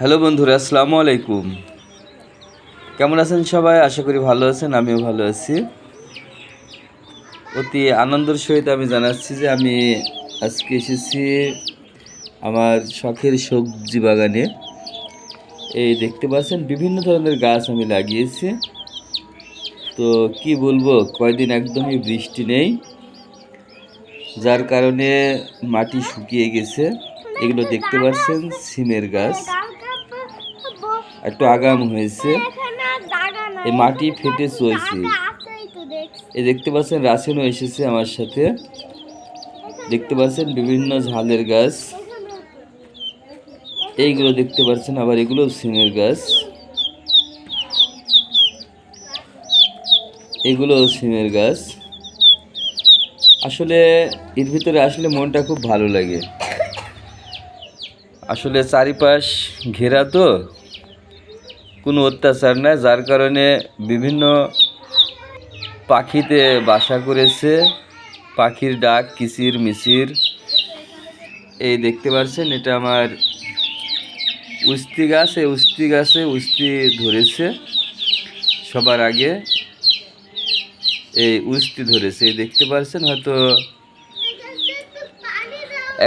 Hello বন্ধুরা, আসসালামু আলাইকুম। কেমন আছেন সবাই? আশা করি ভালো আছেন, আমিও ভালো আছি। অতি আনন্দের সহিত আমি জানাচ্ছি যে আমি আজকে এসেছি আমার শখের সবজি বাগানে। এই দেখতে পাচ্ছেন বিভিন্ন ধরনের গাছ আমি লাগিয়েছি। তো কি বলবো, কয়দিন একদমই বৃষ্টি নেই, যার কারণে মাটি শুকিয়ে গেছে। এগুলো দেখতে পাচ্ছেন সিমের গাছ, একটু আগাম হয়েছে, এই মাটি ফেটে চলছে। এই দেখতে পাচ্ছেন রাসেলও এসেছে আমার সাথে। দেখতে পাচ্ছেন বিভিন্ন ঝালের গাছ, এইগুলো দেখতে পাচ্ছেন, আবার এগুলো সিমের গাছ, এগুলো সিমের গাছ। আসলে এর ভিতরে আসলে মনটা খুব ভালো লাগে। আসলে চারিপাশ ঘেরা, তো কোনো অত্যাচার নাই, যার কারণে বিভিন্ন পাখিতে বাসা করেছে। পাখির ডাক কিচির মিচির। এই দেখতে পাচ্ছেন এটা আমার উস্তি গাছ। এই উস্তি গাছে উস্তি ধরেছে, সবার আগে এই উস্তি ধরেছে। এই দেখতে পাচ্ছেন, হয়তো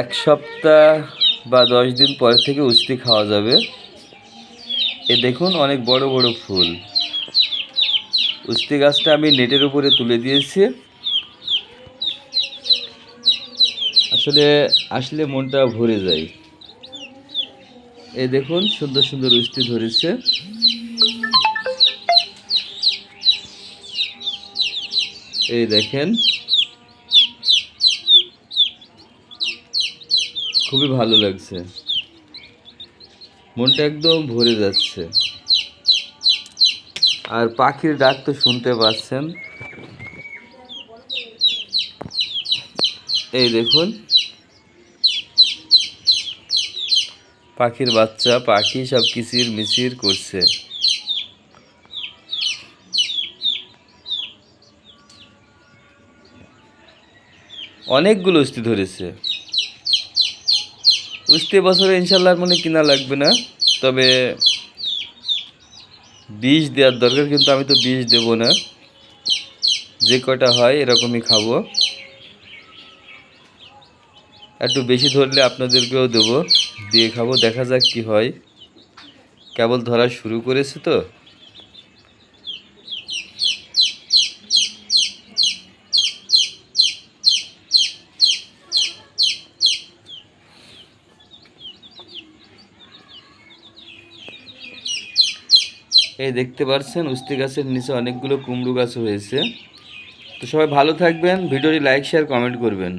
এক সপ্তাহ বা 10 দিন পর থেকে উস্তি খাওয়া যাবে। এ দেখুন অনেক বড় বড় ফুল। উস্তি গাছটা আমি নেটের উপরে তুলে দিয়েছি। আসলে মনটা ভরে যায়। এই দেখুন সুন্দর সুন্দর উস্তি ধরেছে। এই দেখেন, খুবই ভালো লাগছে, মনটা একদম ভরে যাচ্ছে। আর পাখির ডাক তো শুনতে পাচ্ছেন। এই দেখুন পাখির বাচ্চা, পাখি সব কিচির মিচির করছে। অনেকগুলো উস্তি ধরেছে। উস্তি বছরে ইনশাল্লাহ মনে কিনা লাগবে না, তবে বীজ দেওয়ার দরকার, কিন্তু আমি তো বীজ দেব না, যে কটা হয় এরকমই খাবো। একটু বেশি ধরলে আপনাদেরকেও দেবো, দিয়ে খাবো, দেখা যাক কি হয়। কেবল ধরা শুরু করেছে তো। এই দেখতে পাচ্ছেন উস্তি গাছের নিচে অনেকগুলো কুমড়ো গাছ হয়েছে। তো সবাই ভালো থাকবেন, ভিডিওটি লাইক শেয়ার কমেন্ট করবেন।